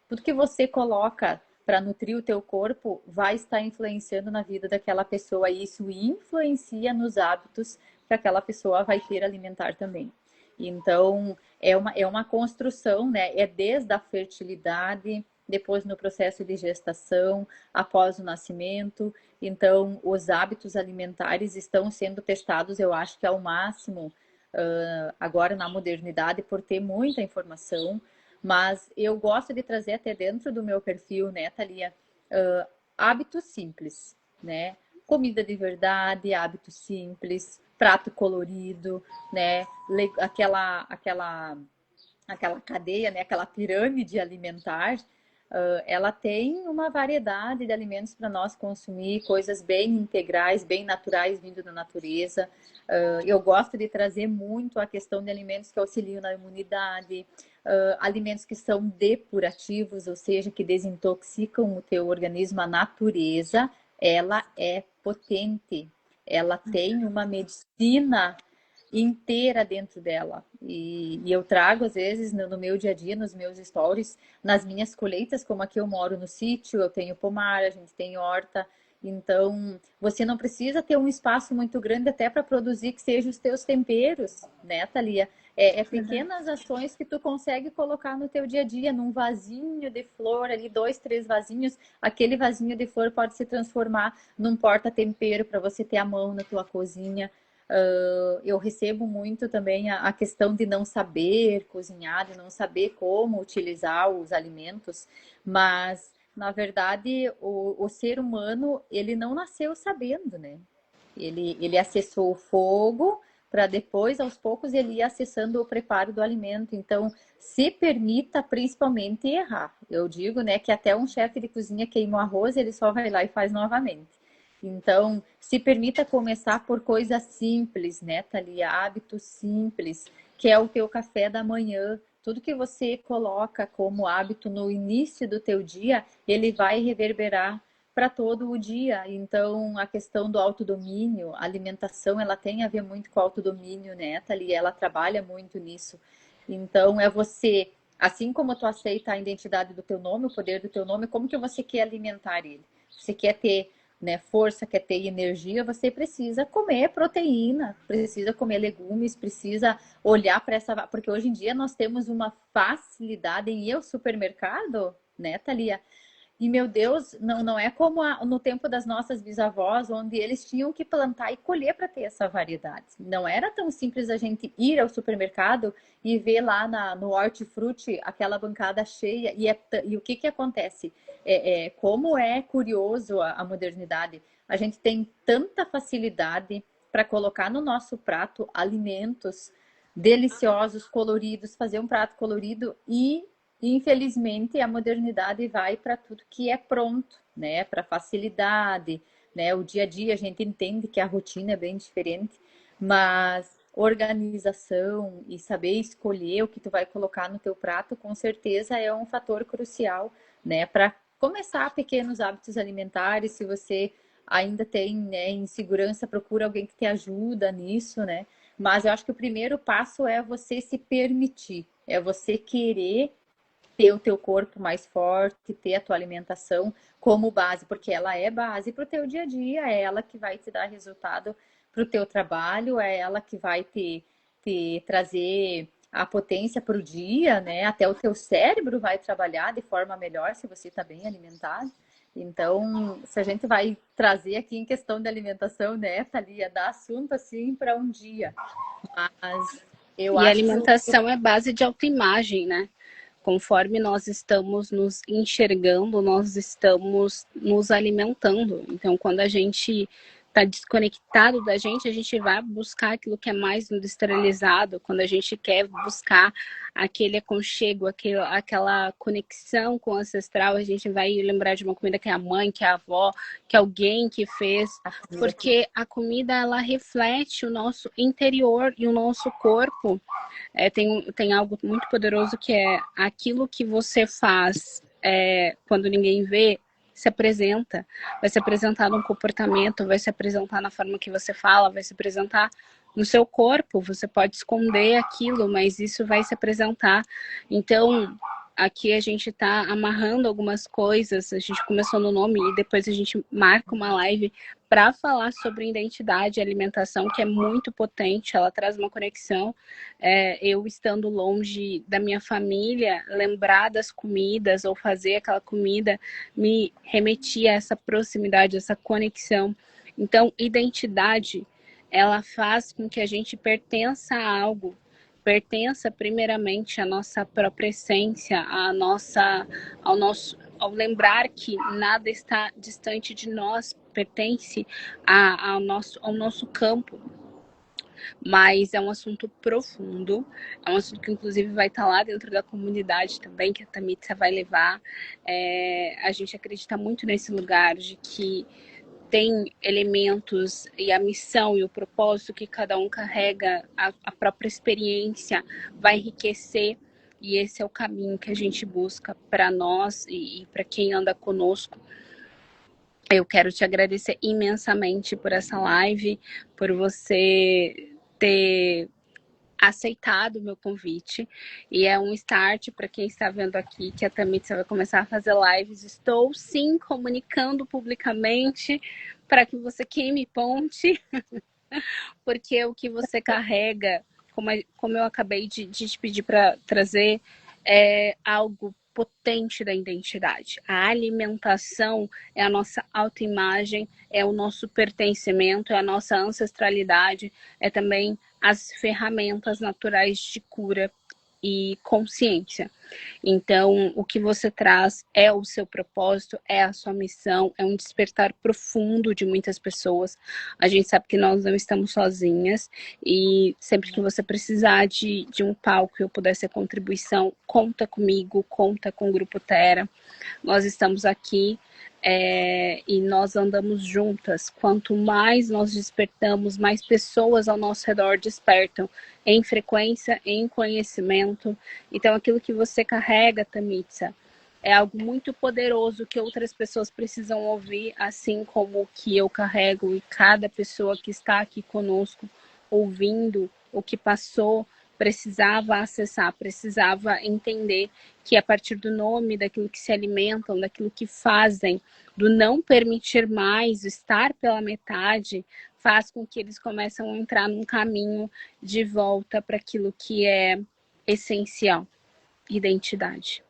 Tudo que você coloca para nutrir o teu corpo vai estar influenciando na vida daquela pessoa e isso influencia nos hábitos que aquela pessoa vai ter alimentar também. Então, é uma construção, né? É desde a fertilidade, depois no processo de gestação, após o nascimento. Então, os hábitos alimentares estão sendo testados, eu acho que ao máximo, agora na modernidade, por ter muita informação, mas eu gosto de trazer até dentro do meu perfil, né, Thalia, hábitos simples, né? Comida de verdade, hábitos simples, prato colorido, né? Aquela cadeia, né? Aquela pirâmide alimentar, ela tem uma variedade de alimentos para nós consumir, coisas bem integrais, bem naturais, vindo da natureza. Eu gosto de trazer muito a questão de alimentos que auxiliam na imunidade, alimentos que são depurativos, ou seja, que desintoxicam o teu organismo. A natureza, ela é potente, ela tem uma medicina inteira dentro dela. E eu trago, às vezes, no meu dia a dia, nos meus stories, nas minhas colheitas, como aqui eu moro no sítio, eu tenho pomar, a gente tem horta. Então, você não precisa ter um espaço muito grande até para produzir que sejam os teus temperos, né, Thalia? É pequenas ações que tu consegue colocar no teu dia a dia, num vasinho de flor ali, 2, 3 vasinhos. Aquele vasinho de flor pode se transformar num porta-tempero para você ter à mão na tua cozinha. Eu recebo muito também a questão de não saber cozinhar, de não saber como utilizar os alimentos, mas na verdade o ser humano ele não nasceu sabendo, né? Ele acessou o fogo para depois, aos poucos, ele ir acessando o preparo do alimento. Então, se permita principalmente errar. Eu digo, né, que até um chefe de cozinha queima o arroz, ele só vai lá e faz novamente. Então, se permita começar por coisas simples, né, Thalia? Hábitos simples, que é o teu café da manhã. Tudo que você coloca como hábito no início do teu dia, ele vai reverberar para todo o dia. Então, a questão do autodomínio, a alimentação, ela tem a ver muito com o autodomínio, né, Thalia? Ela trabalha muito nisso. Então, é você, assim como tu aceita a identidade do teu nome, o poder do teu nome, como que você quer alimentar ele? Você quer ter, né, força, quer ter energia, você precisa comer proteína, precisa comer legumes, precisa olhar para essa... Porque hoje em dia nós temos uma facilidade em ir ao supermercado, né, Thalia? E, meu Deus, não é como no tempo das nossas bisavós, onde eles tinham que plantar e colher para ter essa variedade. Não era tão simples a gente ir ao supermercado e ver lá no hortifruti aquela bancada cheia. E o que acontece? Como é curioso a modernidade. A gente tem tanta facilidade para colocar no nosso prato alimentos deliciosos, coloridos, fazer um prato colorido e infelizmente, a modernidade vai para tudo que é pronto, né? Para facilidade, né? O dia a dia a gente entende que a rotina é bem diferente, mas organização e saber escolher o que tu vai colocar no teu prato, com certeza é um fator crucial, né? Para começar pequenos hábitos alimentares, se você ainda tem, né, insegurança, procura alguém que te ajuda nisso, né? Mas eu acho que o primeiro passo é você se permitir, é você querer ter o teu corpo mais forte, ter a tua alimentação como base, porque ela é base para o teu dia a dia, é ela que vai te dar resultado para o teu trabalho, é ela que vai te trazer a potência para o dia, né? Até o teu cérebro vai trabalhar de forma melhor se você está bem alimentado. Então, se a gente vai trazer aqui em questão de alimentação, né, Thalia, dá assunto assim para um dia. Mas eu E a acho que alimentação é base de autoimagem, né? Conforme nós estamos nos enxergando, nós estamos nos alimentando. Então, quando a gente está desconectado da gente, a gente vai buscar aquilo que é mais industrializado. Quando a gente quer buscar aquele aconchego, aquela conexão com o ancestral, a gente vai lembrar de uma comida que é a mãe, que é a avó, que é alguém que fez. Porque a comida, ela reflete o nosso interior e o nosso corpo. Tem algo muito poderoso que é aquilo que você faz quando ninguém vê, se apresenta. Vai se apresentar no comportamento, vai se apresentar na forma que você fala, vai se apresentar no seu corpo. Você pode esconder aquilo, mas isso vai se apresentar. Então, aqui a gente está amarrando algumas coisas. A gente começou no nome e depois a gente marca uma live para falar sobre identidade e alimentação, que é muito potente. Ela traz uma conexão. Eu estando longe da minha família, lembrar das comidas ou fazer aquela comida me remetia a essa proximidade, essa conexão. Então, identidade, ela faz com que a gente pertença a algo, pertença primeiramente à nossa própria essência, ao lembrar que nada está distante de nós, pertence ao nosso campo. Mas é um assunto profundo, é um assunto que inclusive vai estar lá dentro da comunidade também, que a Tamitsa vai levar. A gente acredita muito nesse lugar de que tem elementos e a missão e o propósito que cada um carrega, a própria experiência vai enriquecer, e esse é o caminho que a gente busca para nós e para quem anda conosco. Eu quero te agradecer imensamente por essa live, por você ter aceitado o meu convite, e é um start para quem está vendo aqui que a Tamitsa vai começar a fazer lives. Estou sim comunicando publicamente para que você queime ponte, porque o que você carrega, como eu acabei de te pedir para trazer, é algo potente da identidade. A alimentação é a nossa autoimagem, é o nosso pertencimento, é a nossa ancestralidade, é também as ferramentas naturais de cura e consciência. Então, o que você traz é o seu propósito, é a sua missão, é um despertar profundo de muitas pessoas. A gente sabe que nós não estamos sozinhas, e sempre que você precisar de um palco e eu puder ser contribuição, conta comigo, conta com o Grupo Terra. Nós estamos aqui e nós andamos juntas. Quanto mais nós despertamos, mais pessoas ao nosso redor despertam em frequência, em conhecimento. Então, aquilo que você carrega, Tamitsa, é algo muito poderoso que outras pessoas precisam ouvir, assim como o que eu carrego, e cada pessoa que está aqui conosco ouvindo o que passou precisava acessar, precisava entender que a partir do nome, daquilo que se alimentam, daquilo que fazem, do não permitir mais, estar pela metade, faz com que eles comecem a entrar num caminho de volta para aquilo que é essencial: identidade.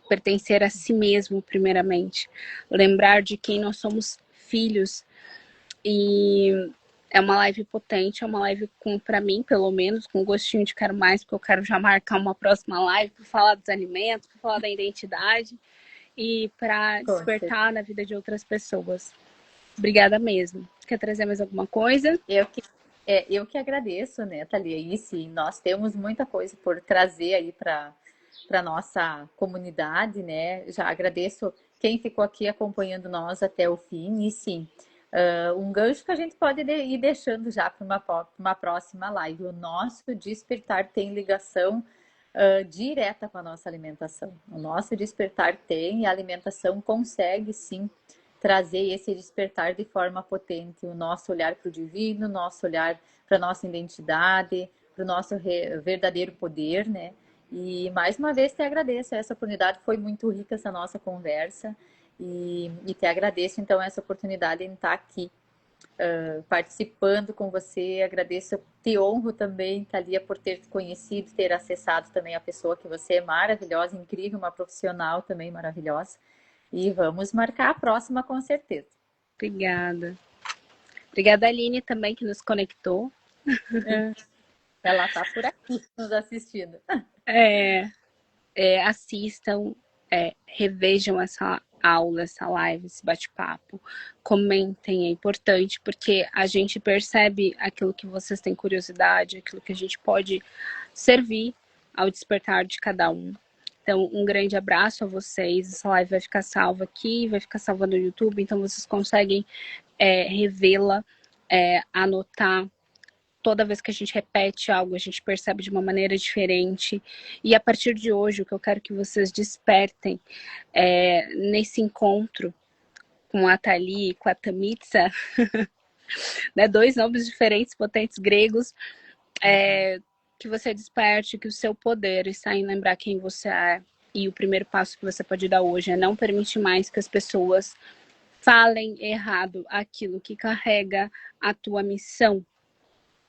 Pertencer a si mesmo, primeiramente. Lembrar de quem nós somos filhos. E é uma live potente, é uma live para mim, pelo menos, com gostinho de quero mais, porque eu quero já marcar uma próxima live para falar dos alimentos, para falar da identidade e para despertar na vida de outras pessoas. Obrigada mesmo. Quer trazer mais alguma coisa? Eu que agradeço, né, Thalia? E sim, nós temos muita coisa por trazer aí para nossa comunidade, né? Já agradeço quem ficou aqui acompanhando nós até o fim. E sim, um gancho que a gente pode ir deixando já para uma próxima live. O nosso despertar tem ligação direta com a nossa alimentação. O nosso despertar tem, e a alimentação consegue sim trazer esse despertar de forma potente, o nosso olhar para o divino, o nosso olhar para a nossa identidade, para o nosso verdadeiro poder, né? E mais uma vez te agradeço essa oportunidade, foi muito rica essa nossa conversa, e te agradeço então essa oportunidade em estar aqui participando com você. Agradeço, te honro também, Thalia, por ter conhecido, ter acessado também a pessoa que você é maravilhosa, incrível, uma profissional também maravilhosa. E vamos marcar a próxima com certeza. Obrigada. Obrigada, Aline, também, que nos conectou. Ela está por aqui nos assistindo. assistam, revejam essa aula, essa live, esse bate-papo, comentem, é importante, porque a gente percebe aquilo que vocês têm curiosidade, aquilo que a gente pode servir ao despertar de cada um. Então, um grande abraço a vocês. Essa live vai ficar salva aqui, vai ficar salva no YouTube, então vocês conseguem revê-la, anotar. Toda vez que a gente repete algo, a gente percebe de uma maneira diferente. E a partir de hoje, o que eu quero que vocês despertem nesse encontro com a Thalie e com a Tamitsa, né, dois nomes diferentes, potentes gregos, que você desperte que o seu poder está em lembrar quem você é. E o primeiro passo que você pode dar hoje é não permitir mais que as pessoas falem errado aquilo que carrega a tua missão.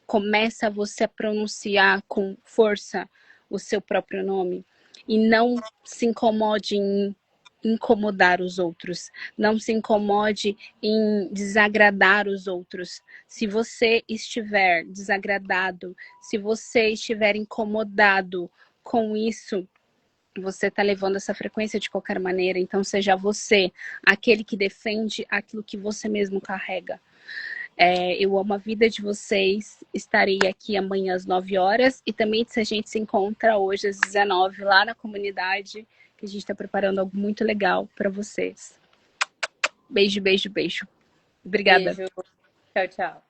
Começa você a pronunciar com força o seu próprio nome e não se incomode em incomodar os outros, não se incomode em desagradar os outros. Se você estiver desagradado, se você estiver incomodado com isso, você está levando essa frequência de qualquer maneira, então seja você aquele que defende aquilo que você mesmo carrega. Eu amo a vida de vocês. Estarei aqui amanhã às 9 horas. E também se a gente se encontra hoje às 19 lá na comunidade, que a gente está preparando algo muito legal para vocês. Beijo, beijo, beijo. Obrigada. Beijo. Tchau, tchau.